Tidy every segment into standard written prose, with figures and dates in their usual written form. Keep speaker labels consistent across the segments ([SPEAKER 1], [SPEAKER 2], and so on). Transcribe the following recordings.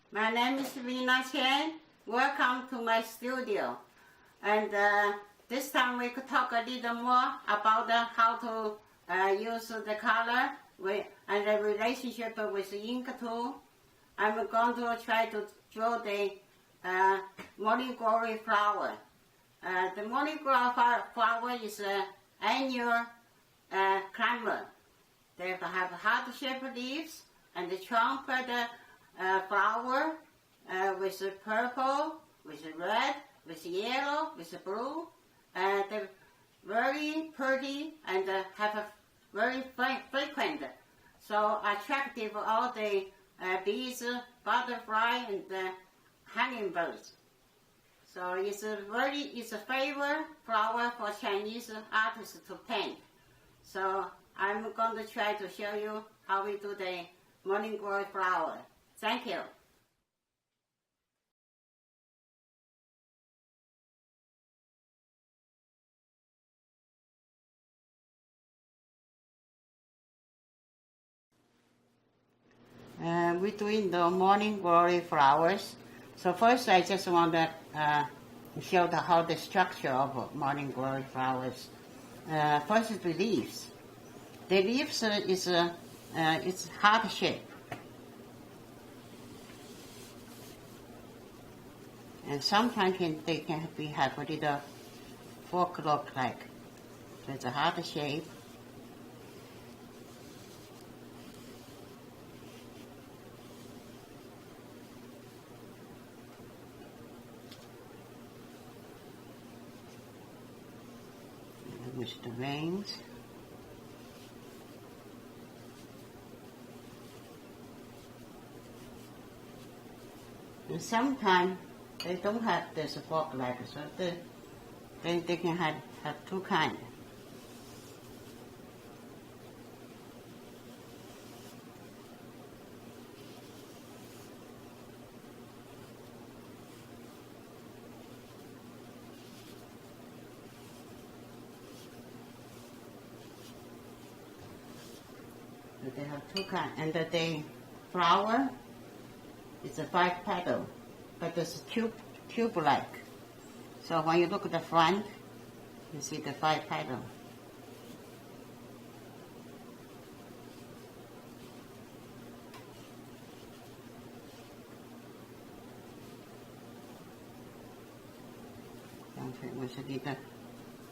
[SPEAKER 1] My name is Vena Chen. Welcome to my studio. And this time we could talk a little more about how to use the color and the relationship with the ink tool. I'm going to try to draw the morning glory flower. The morning glory flower is an annual climber. They have heart-shaped leaves and the trumpet flower with purple, with red, with yellow, with blue. They're very pretty and have a very frequent, so attractive all the bees, butterfly, and hummingbirds. So it's a favorite flower for Chinese artists to paint. So I'm going to try to show you how we do the morning glory flower. Thank you. We're doing the morning glory flowers. So first I just want to show how the structure of morning glory flowers. First is the leaves. The leaves it's heart shape. And sometimes they can have a little fork look like. So it's a heart shape. With the wings. And sometimes they don't have this fork like, so they can have two kinds. They have two kinds, and the flower is a 5 petal, but it's tube-like. So when you look at the front, you see the 5 petal.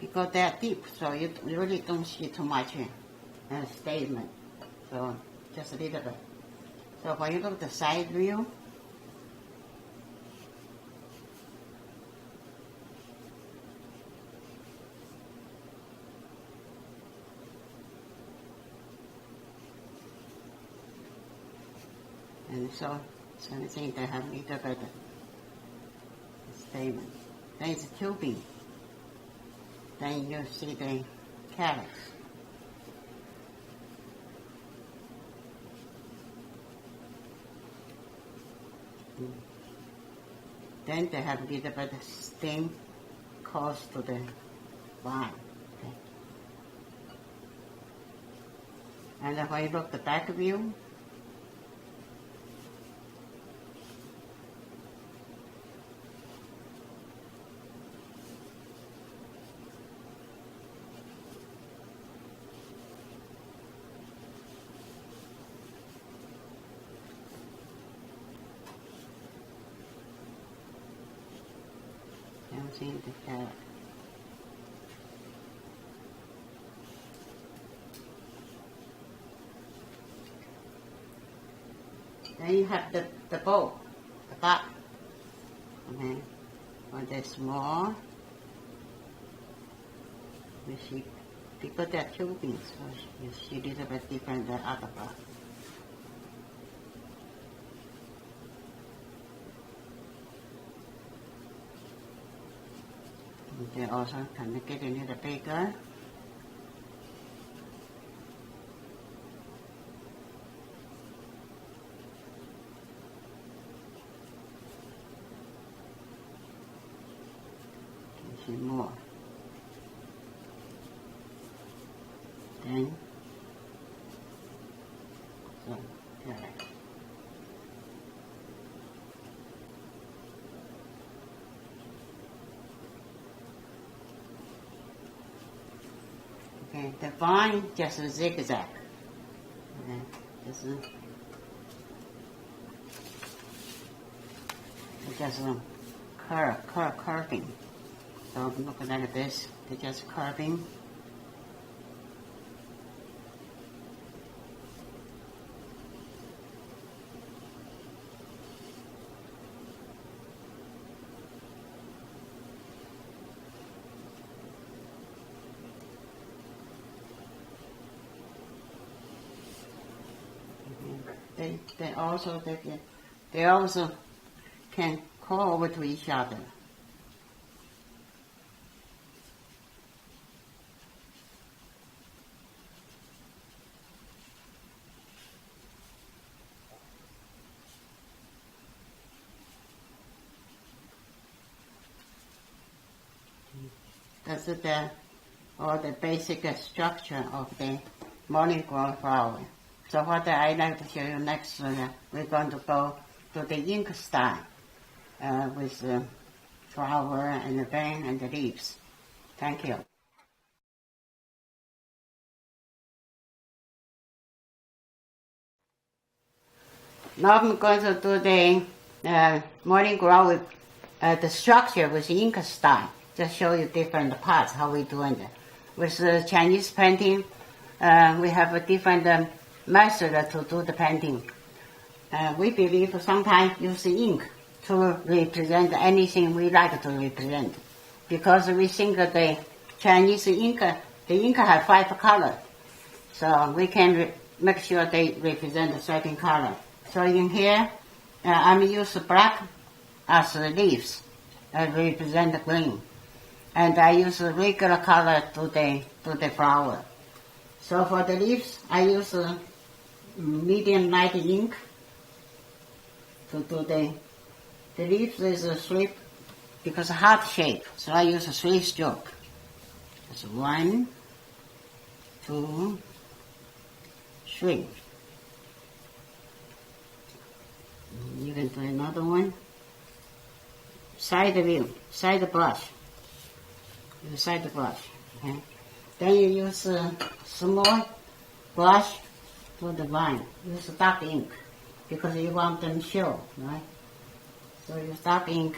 [SPEAKER 1] Because they are deep, so you really don't see too much statement. So just a little bit. So when you look at the side view, and so I think they have a little bit statement. Then it's tubing. Then you see the calyx. Then they have a little bit of stem close to the vine. Okay. And then when you look at the back view, see the carrot. Then you have the bow, the back. Okay. When they're small, you see, because they're tubing, so you see a little bit different than other part. They also can get a little bigger. You see more. Then, so, yeah. The vine just zigzag. Okay. Just curving. So look like this. They're just curving. They also can call over to each other. That's the basic structure of the morning glory flower. So what I'd like to show you next, we're going to go to the ink style with the flower and the vine and the leaves. Thank you. Now I'm going to do the morning glory, the structure with ink style. Just show you different parts, how we doing it. With Chinese painting, we have a different method to do the painting. We believe sometimes use ink to represent anything we like to represent. Because we think that the Chinese ink, the ink has 5 colors. So we can make sure they represent a certain color. So in here, I'm use black as the leaves, represent the green. And I use a regular color to the flower. So for the leaves, I use medium light ink to do the leaves is a 3, because heart shape, so I use a 3 stroke. That's 1, 2, 3. You can do another one. Side view, side brush. Use side brush. Okay. Then you use a small brush for the vine. Use dark ink because you want them to show, right? So use dark ink.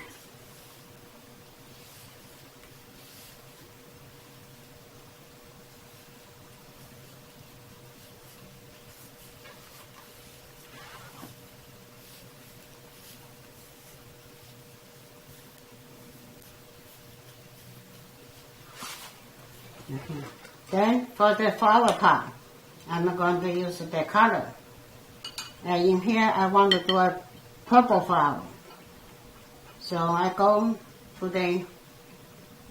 [SPEAKER 1] Okay. Then for the flower part, I'm going to use the color. In here I want to do a purple flower. So I go to the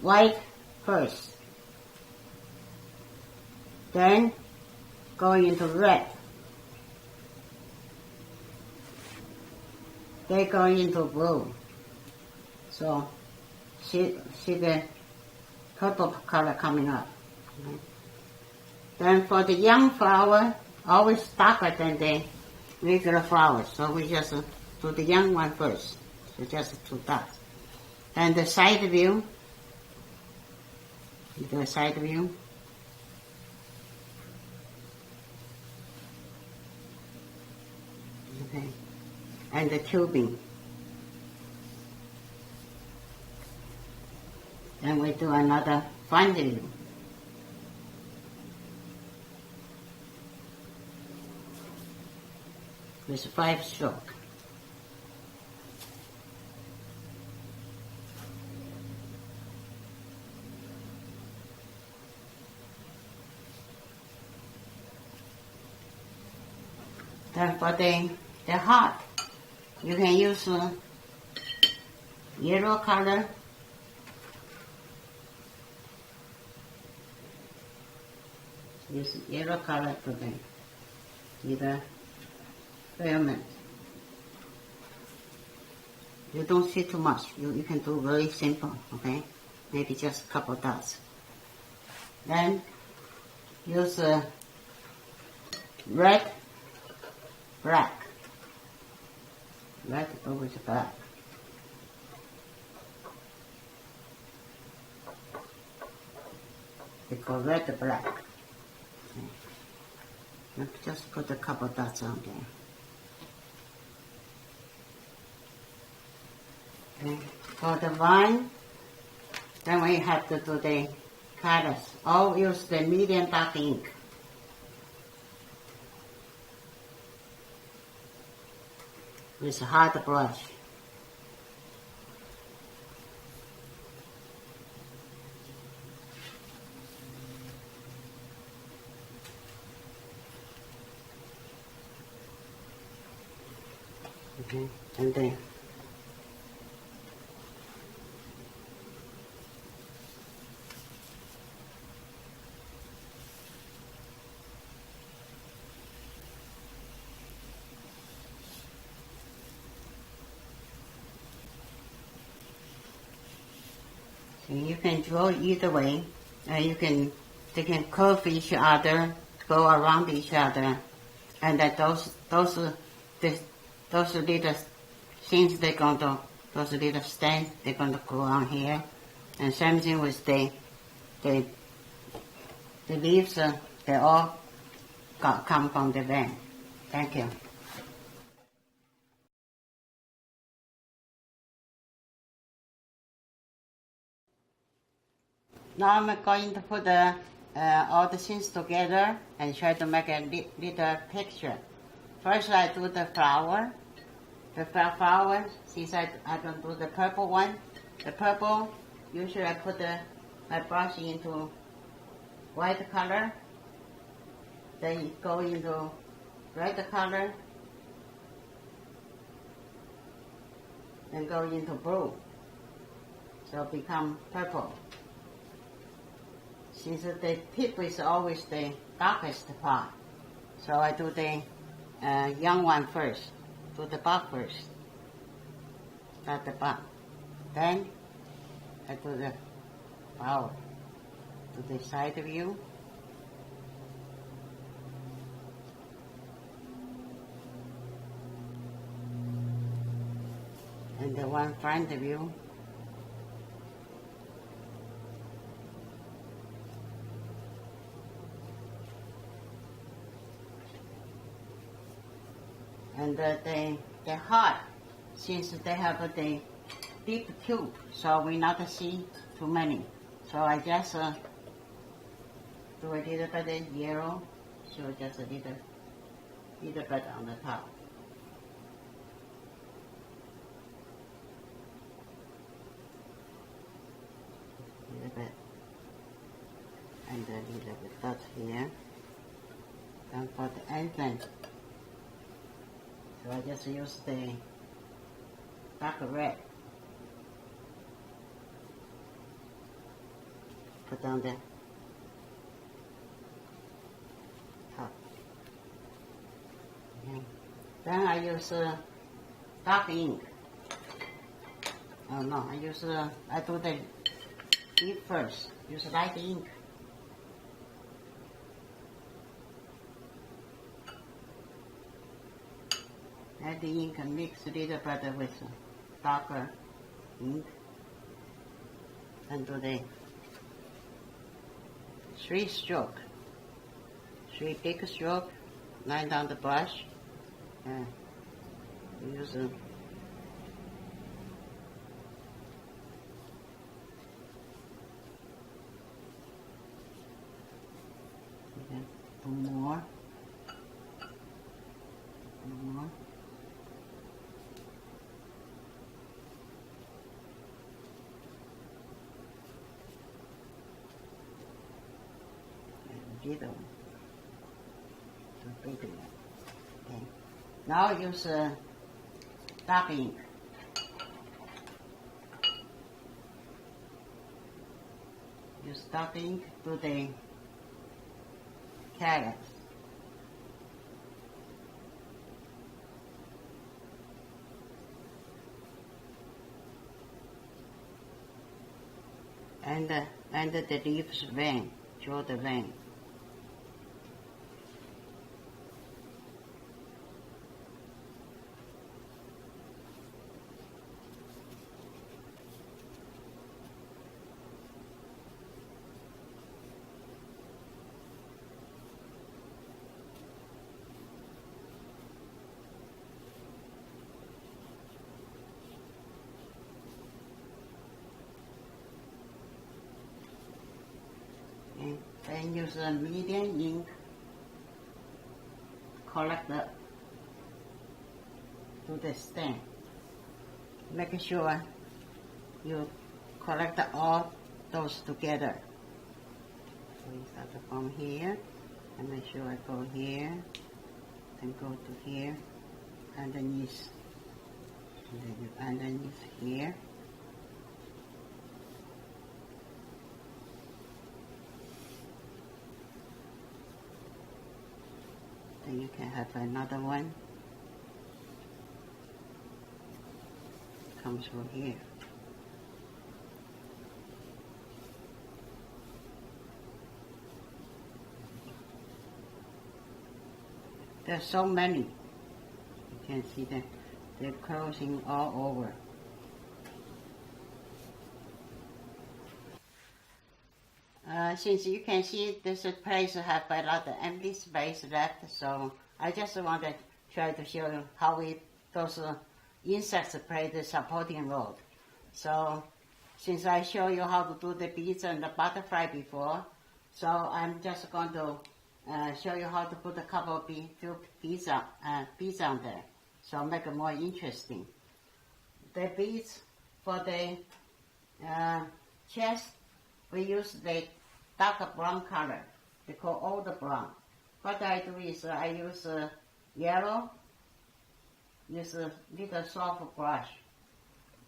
[SPEAKER 1] white first. Then going into red. Then going into blue. So see the purple color coming up. Okay. Then for the young flower, always darker than the regular flowers. So we just do the young one first. So just 2 dots. Then the side view. You do a side view. Okay. And the tubing. Then we do another front view. With 5 stroke. Then for the heart, you can use yellow color. Use yellow color for the filament. You don't see too much. You can do very simple, okay? Maybe just a couple dots. Then use red, black. Red over the black. They call red black. Just put a couple dots on there. Okay. For the vine, then we have to do the colors. All use the medium dark ink. With a hard brush. Okay, and then you can draw either way. They can curve each other, go around each other, and that those little things those little stands they're going to go on here, and same thing with the leaves. They all come from the vein. Thank you. Now I'm going to put all the things together and try to make a little picture. First I do the flower. The flower, since I don't do the purple one. The purple, usually I put my brush into white color. Then go into red color. Then go into blue. So become purple. Since the tip is always the darkest part, so I do the young one first. Do the bark first. Start the bark. Then I do the flower. Do the side view. And the one front view. And the heart, since they have the deep tube, so we not see too many. So I just do a little bit yellow, so just a little bit on the top. Little bit, and a little bit dot here. And for the entrance. So I just use the dark red. Put on the top. Okay. Then I use dark ink. Oh no, I do the leaf first. Use light ink. Add the ink and mix a little bit with darker ink and do the 3 stroke, 3 big stroke, line down the brush, and use a two more. Little one. The big one. Okay. Now use dark ink. Use dark ink to the carrots. And the leaves vein, draw the vein. Then use a medium ink, collect to the stem. Make sure you collect all those together. So you start from here, and make sure I go here, then go to here, underneath, and then you underneath here. Then you can have another one. Comes through here. There's so many. You can see that they're closing all over. Since you can see this place have a lot of empty space left, so I just want to try to show you how those insects play the supporting role. So since I show you how to do the bees and the butterfly before, so I'm just going to show you how to put a couple of few bees on there, so make it more interesting. The bees for the chest, we use the dark brown color. They call old brown. What I do is I use yellow, use a little soft brush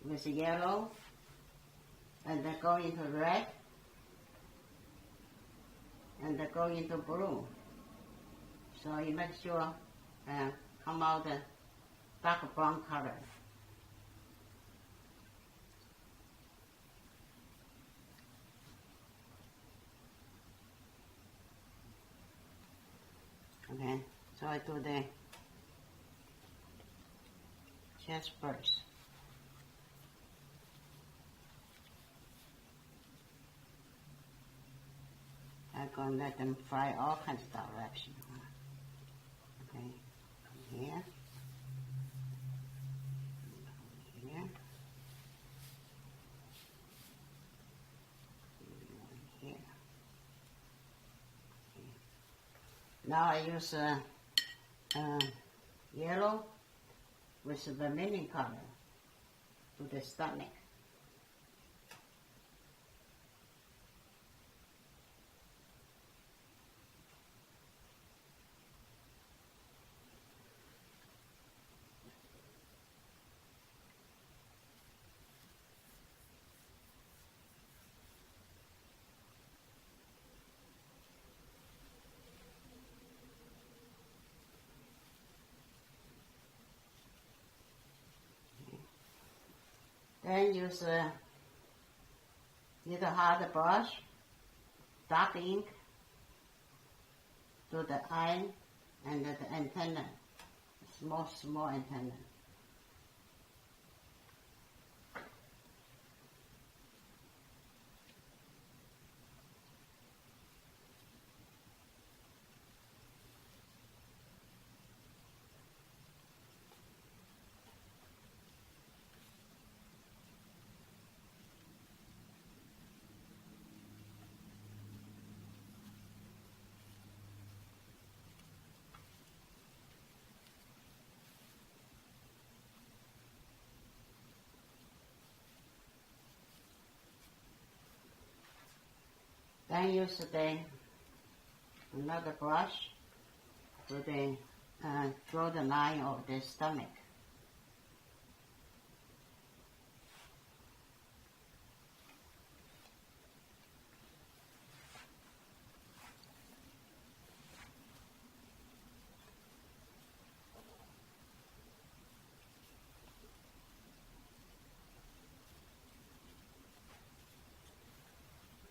[SPEAKER 1] with yellow, and then go into red, and then go into blue. So you make sure come out the dark brown color. Okay, so I do the chest first. I'm going to let them fly all kinds of directions. Okay, from here, here, here. Now I use yellow with the vermilion color to the stomach. Then use a little hard brush, dark ink, to the eye and the antenna, small antenna. Then use another brush to draw the line of the stomach.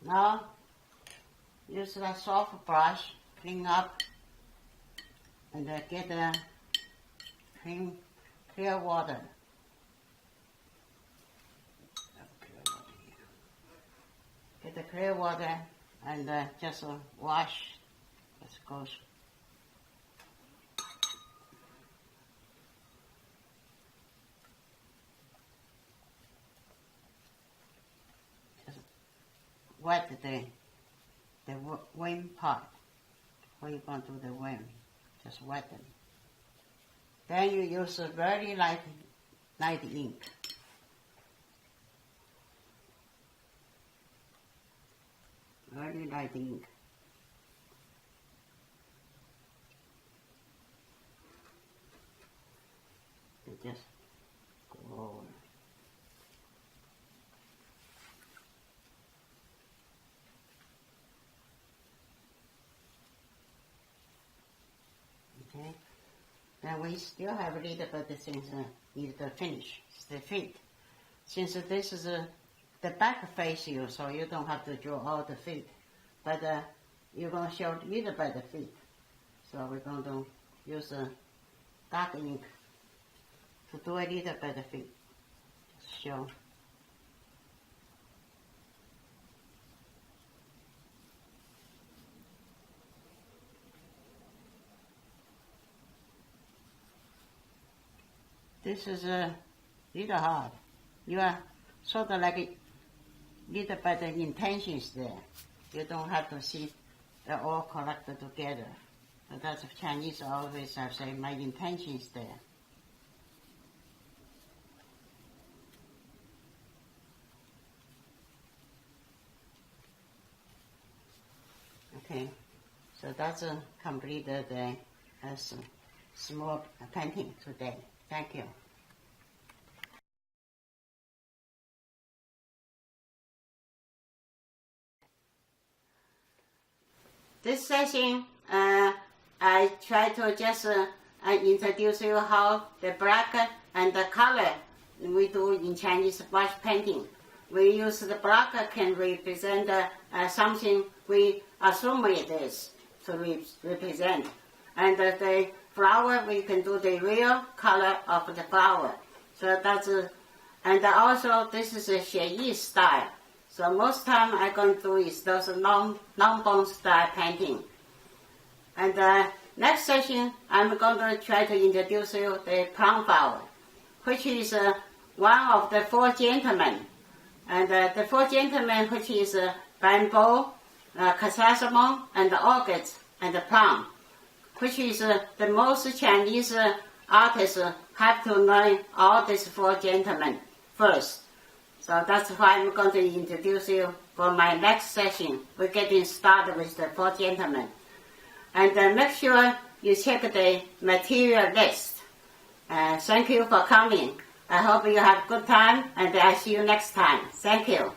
[SPEAKER 1] Now, use the soft brush, clean up, and get the clear water. Get the clear water and just wash. Just goes. Just wet the the wing part. Where you're going to do the wing, just wet them. Then you use a very light ink. Very light ink. You just go over. Okay. Then we still have a little bit of things need to finish. It's the feet. Since this is the back face you, so you don't have to draw all the feet. But you're going to show a little bit of feet. So we're going to use dark ink to do a little bit of feet. Just show. This is a little hard. You are sort of like a little bit of intentions there. You don't have to see they're all collected together. But that's Chinese always have said, my intentions there. Okay, so that's completed as a small painting today. Thank you. This session, I try to just introduce you how the black and the color we do in Chinese brush painting. We use the black can represent something we assume it is to represent. And the flower, we can do the real color of the flower. So that's, and also this is a sumi-e style. So most time I'm going to do is those long bone style painting. And next session, I'm going to try to introduce you the plum flower, which is one of the four gentlemen. And the four gentlemen, which is bamboo, chrysanthemum, and orchids, and the plum, which is the most Chinese artists have to learn all these four gentlemen first. So that's why I'm going to introduce you for my next session. We're getting started with the four gentlemen. And make sure you check the material list. Thank you for coming. I hope you have a good time, and I'll see you next time. Thank you.